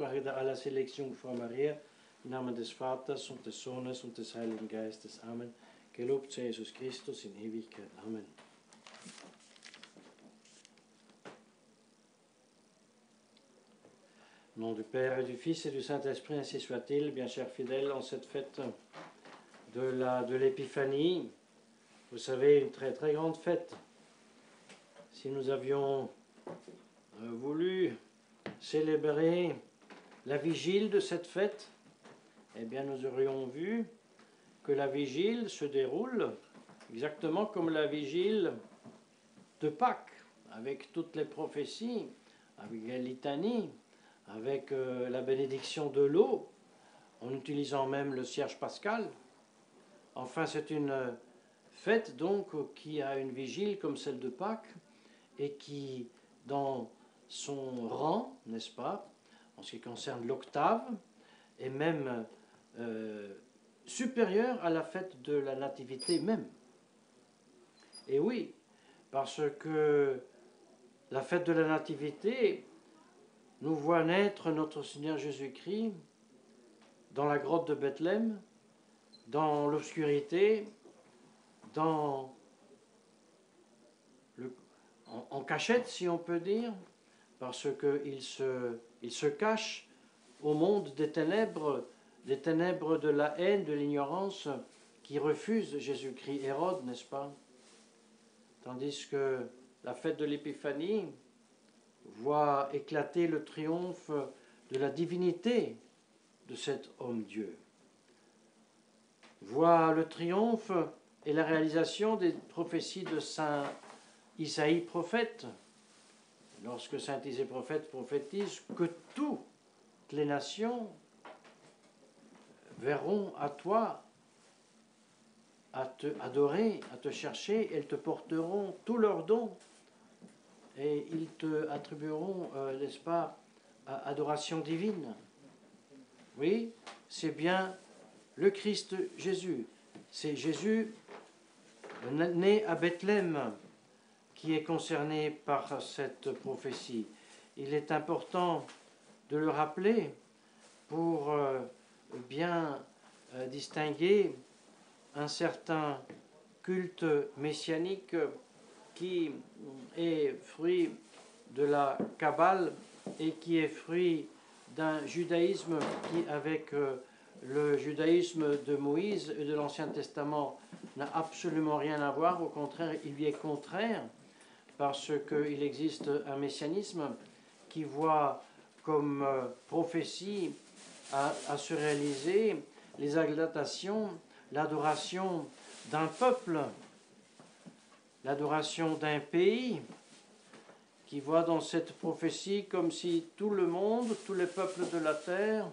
Vorbereiter aller Selection Frau Maria, im Namen des Vaters und des Sohnes und des Heiligen Geistes. Amen. Gelobt sei Jesus Christus in Ewigkeit. Amen. Au nom du Père et du Fils et du Saint-Esprit, ainsi soit-il. Bien chers fidèles, en cette fête de l'Épiphanie, vous savez, une très très grande fête. Si nous avions voulu célébrer la vigile de cette fête, eh bien nous aurions vu que la vigile se déroule exactement comme la vigile de Pâques, avec toutes les prophéties, avec les litanies, avec la bénédiction de l'eau, en utilisant même le cierge pascal. Enfin, c'est une fête donc qui a une vigile comme celle de Pâques et qui, dans son rang, n'est-ce pas, en ce qui concerne l'octave, est même supérieure à la fête de la Nativité même. Et oui, parce que la fête de la Nativité nous voit naître notre Seigneur Jésus-Christ dans la grotte de Bethléem, dans l'obscurité, en cachette, si on peut dire, parce qu'il se cache au monde des ténèbres de la haine, de l'ignorance, qui refuse Jésus-Christ. Hérode, n'est-ce pas? Tandis que la fête de l'Épiphanie voit éclater le triomphe de la divinité de cet homme-Dieu. Voit le triomphe et la réalisation des prophéties de Saint Isaïe prophète, lorsque Saint Isaïe prophète prophétise que toutes les nations verront à toi, à te adorer, à te chercher, elles te porteront tous leurs dons et ils te attribueront, n'est-ce pas, adoration divine. Oui, c'est bien le Christ Jésus. C'est Jésus né à Bethléem qui est concerné par cette prophétie. Il est important de le rappeler pour bien distinguer un certain culte messianique qui est fruit de la Kabbale et qui est fruit d'un judaïsme qui, avec le judaïsme de Moïse et de l'Ancien Testament, n'a absolument rien à voir. Au contraire, il lui est contraire, parce qu'il existe un messianisme qui voit comme prophétie à se réaliser les exaltations, l'adoration d'un peuple, l'adoration d'un pays, qui voit dans cette prophétie comme si tout le monde, tous les peuples de la terre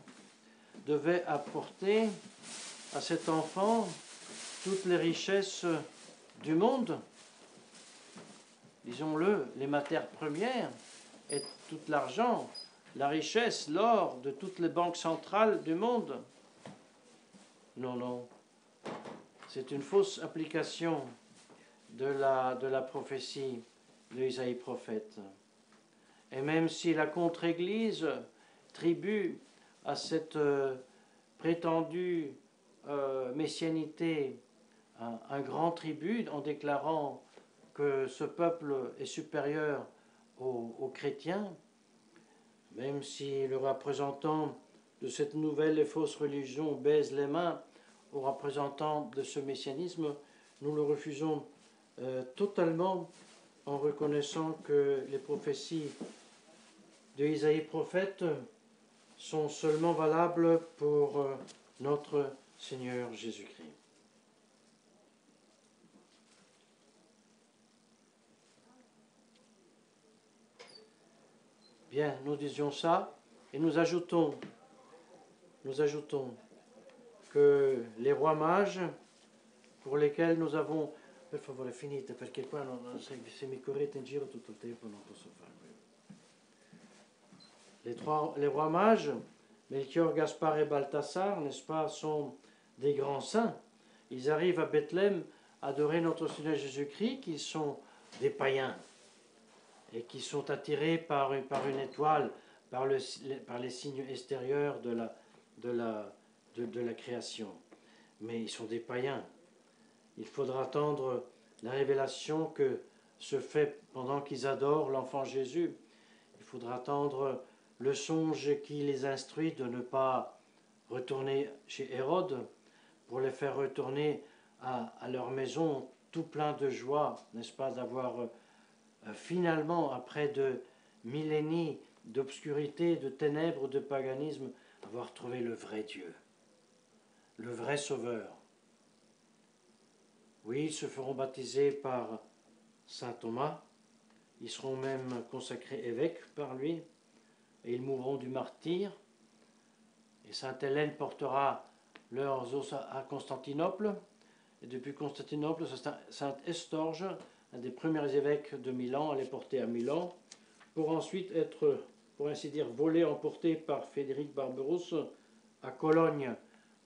devaient apporter à cet enfant toutes les richesses du monde, disons-le, les matières premières et tout l'argent, la richesse, l'or de toutes les banques centrales du monde. Non, non, c'est une fausse application de la prophétie de Isaïe prophète. Et même si la contre-église tribue à cette prétendue messianité un grand tribut en déclarant que ce peuple est supérieur aux chrétiens, même si le représentant de cette nouvelle et fausse religion baise les mains aux représentants de ce messianisme, nous le refusons totalement en reconnaissant que les prophéties de Isaïe prophète sont seulement valables pour notre Seigneur Jésus-Christ. Bien, nous disions ça et nous ajoutons que les rois mages pour lesquels nous avons... Per favore finite perché qua se mi correte in giro tutto il tempo non posso farlo. Les rois mages, Melchior, Gaspard et Balthasar, n'est-ce pas, sont des grands saints. Ils arrivent à Bethléem adorer notre Seigneur Jésus-Christ, qui sont des païens et qui sont attirés par une étoile, par les signes extérieurs de la création. Mais ils sont des païens. Il faudra attendre la révélation que se fait pendant qu'ils adorent l'enfant Jésus. Il faudra attendre le songe qui les instruit de ne pas retourner chez Hérode, pour les faire retourner à leur maison tout plein de joie, n'est-ce pas, d'avoir finalement, après de millénaires d'obscurité, de ténèbres, de paganisme, avoir trouvé le vrai Dieu, le vrai Sauveur. Oui, ils se feront baptiser par saint Thomas, ils seront même consacrés évêques par lui, et ils mourront du martyre, et sainte Hélène portera leurs os à Constantinople, et depuis Constantinople, sainte Estorge, un des premiers évêques de Milan, elle est portée à Milan, pour ensuite être, pour ainsi dire, volée, emportée par Frédéric Barberousse à Cologne,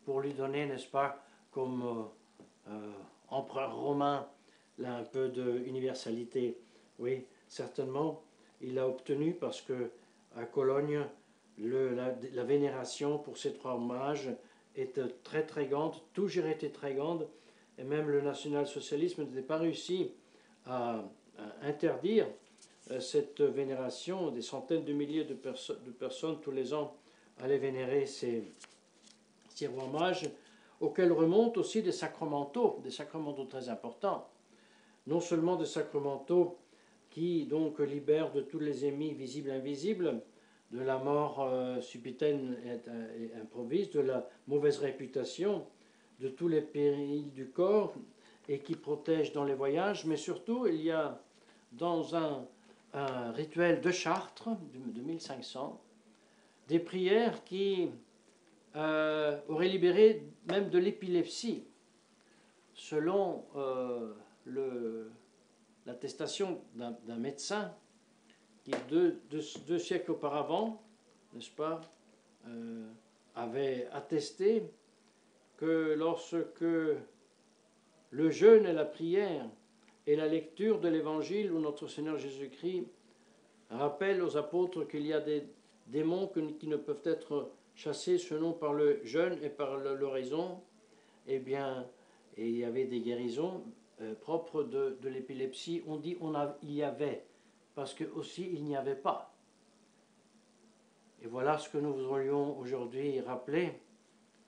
pour lui donner, n'est-ce pas, comme empereur romain, là, un peu d'universalité. Oui, certainement, il a obtenu, parce que à Cologne, la vénération pour ces trois mages est très très grande, toujours été très grande, et même le national-socialisme n'était pas réussi à interdire cette vénération. Des centaines de milliers de personnes tous les ans allaient vénérer ces rois mages, auxquels remontent aussi des sacramentaux très importants. Non seulement des sacramentaux qui donc libèrent de tous les ennemis visibles et invisibles, de la mort subitaine et improvise, de la mauvaise réputation, de tous les périls du corps, et qui protègent dans les voyages, mais surtout il y a dans un rituel de Chartres de 1500 des prières qui auraient libéré même de l'épilepsie, selon l'attestation d'un médecin qui, deux siècles auparavant, n'est-ce pas, avait attesté que lorsque le jeûne et la prière et la lecture de l'Évangile où notre Seigneur Jésus-Christ rappelle aux apôtres qu'il y a des démons qui ne peuvent être chassés seulement par le jeûne et par l'oraison, eh bien, et il y avait des guérisons propres de l'épilepsie. On dit il y avait, parce que aussi il n'y avait pas. Et voilà ce que nous voulions aujourd'hui rappeler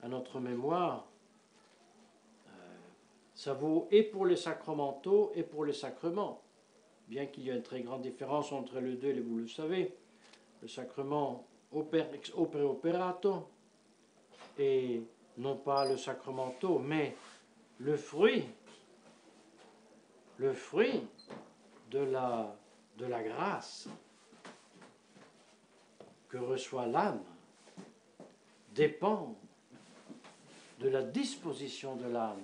à notre mémoire. Ça vaut et pour les sacramentaux et pour les sacrements, bien qu'il y ait une très grande différence entre les deux, et vous le savez. Le sacrement ex opere operato, et non pas le sacramento, mais le fruit de la grâce que reçoit l'âme dépend de la disposition de l'âme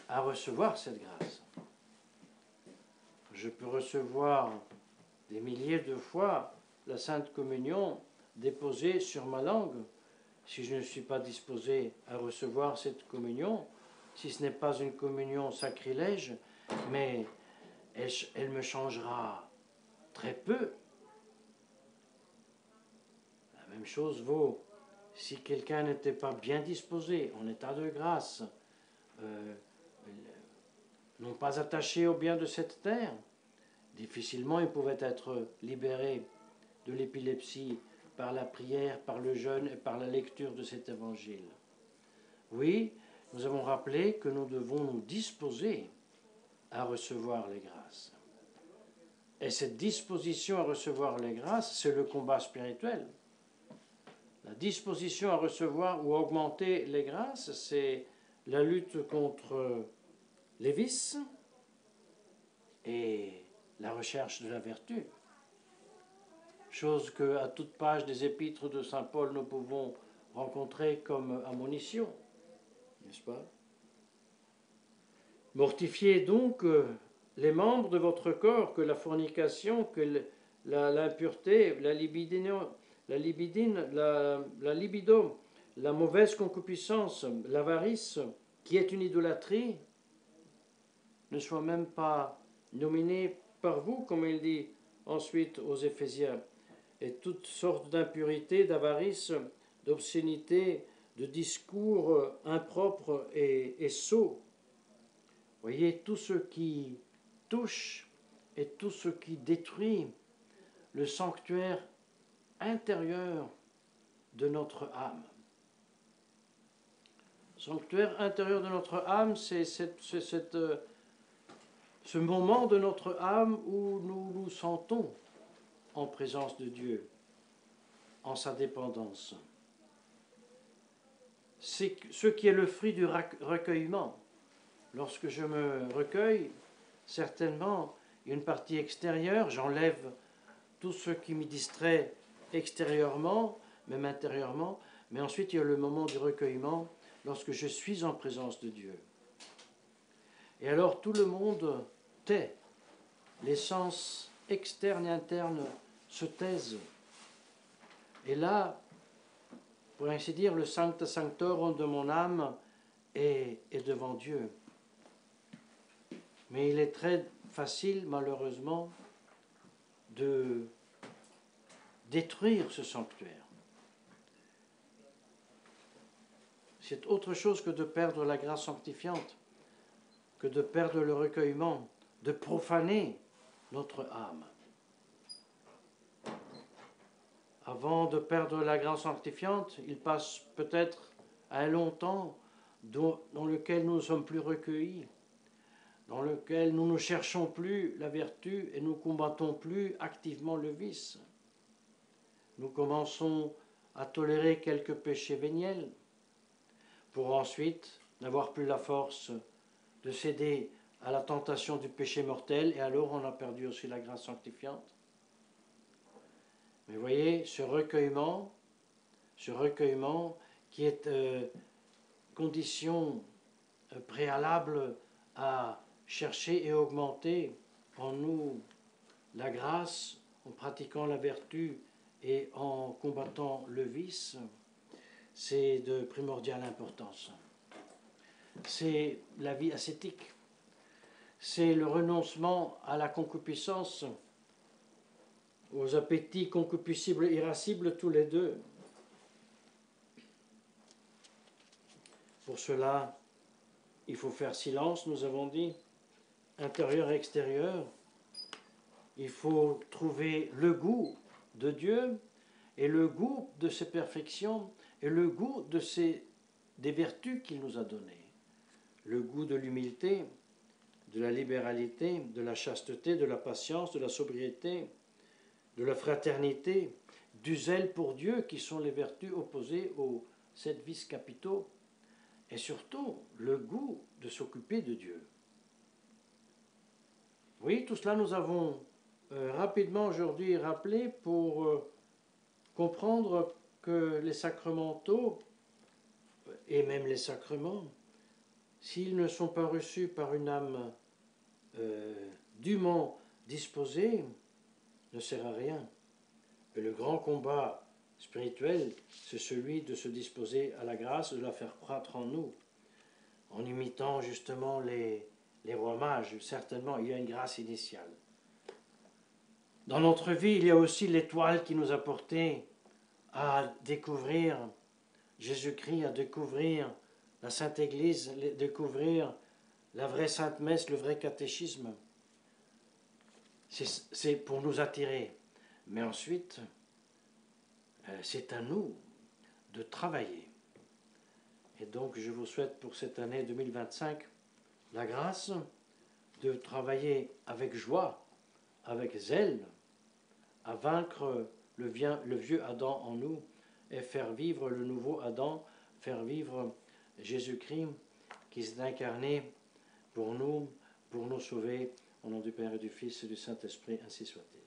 à recevoir cette grâce. Je peux recevoir des milliers de fois la Sainte Communion déposée sur ma langue. Si je ne suis pas disposé à recevoir cette communion, si ce n'est pas une communion sacrilège, mais elle me changera très peu. La même chose vaut si quelqu'un n'était pas bien disposé, en état de grâce, non pas attaché au bien de cette terre. Difficilement il pouvait être libéré de l'épilepsie par la prière, par le jeûne et par la lecture de cet évangile. Oui, nous avons rappelé que nous devons nous disposer à recevoir les grâces. Et cette disposition à recevoir les grâces, c'est le combat spirituel. La disposition à recevoir ou à augmenter les grâces, c'est la lutte contre les vices et la recherche de la vertu. Chose qu'à toute page des épîtres de saint Paul nous pouvons rencontrer comme admonition, n'est-ce pas? Mortifiez donc les membres de votre corps, que la fornication, que l'impureté, la libido, la mauvaise concupiscence, l'avarice, qui est une idolâtrie, ne soit même pas nominé par vous, comme il dit ensuite aux Éphésiens. et toutes sortes d'impuretés, d'avarice, d'obscénité, de discours impropres et sots. Voyez, tout ce qui touche et tout ce qui détruit le sanctuaire intérieur de notre âme. Sanctuaire intérieur de notre âme, c'est ce moment de notre âme où nous nous sentons en présence de Dieu, en sa dépendance. C'est ce qui est le fruit du recueillement. Lorsque je me recueille, certainement, il y a une partie extérieure, j'enlève tout ce qui me distrait extérieurement, même intérieurement, mais ensuite il y a le moment du recueillement, lorsque je suis en présence de Dieu. Et alors tout le monde tait, les sens externes et internes se taisent. Et là, pour ainsi dire, le sancta sanctorum de mon âme est devant Dieu. Mais il est très facile, malheureusement, de détruire ce sanctuaire. C'est autre chose que de perdre la grâce sanctifiante, que de perdre le recueillement, de profaner notre âme. Avant de perdre la grâce sanctifiante, il passe peut-être un long temps dans lequel nous ne sommes plus recueillis, dans lequel nous ne cherchons plus la vertu et nous ne combattons plus activement le vice. Nous commençons à tolérer quelques péchés véniels pour ensuite n'avoir plus la force de céder à la tentation du péché mortel et alors on a perdu aussi la grâce sanctifiante. Mais voyez, ce recueillement qui est condition préalable à chercher et augmenter en nous la grâce, en pratiquant la vertu et en combattant le vice, c'est de primordiale importance. C'est la vie ascétique, c'est le renoncement à la concupiscence, aux appétits concupiscibles et irascibles tous les deux. Pour cela, il faut faire silence, nous avons dit, intérieur et extérieur. Il faut trouver le goût de Dieu et le goût de ses perfections et le goût des vertus qu'il nous a données. Le goût de l'humilité, de la libéralité, de la chasteté, de la patience, de la sobriété, de la fraternité, du zèle pour Dieu, qui sont les vertus opposées aux 7 vices capitaux, et surtout le goût de s'occuper de Dieu. Oui, tout cela nous avons rapidement aujourd'hui rappelé pour comprendre que les sacramentaux, et même les sacrements, s'ils ne sont pas reçus par une âme dûment disposée, ne sert à rien. Et le grand combat spirituel, c'est celui de se disposer à la grâce, de la faire croître en nous, en imitant justement les rois mages. Certainement, il y a une grâce initiale. Dans notre vie, il y a aussi l'étoile qui nous a portés à découvrir Jésus-Christ, à découvrir la Sainte Église, à découvrir la vraie Sainte Messe, le vrai catéchisme. C'est pour nous attirer. Mais ensuite, c'est à nous de travailler. Et donc, je vous souhaite pour cette année 2025 la grâce de travailler avec joie, avec zèle, à vaincre le vieux Adam en nous et faire vivre le nouveau Adam, faire vivre Jésus-Christ qui s'est incarné pour nous sauver. Au nom du Père et du Fils et du Saint-Esprit, ainsi soit-il.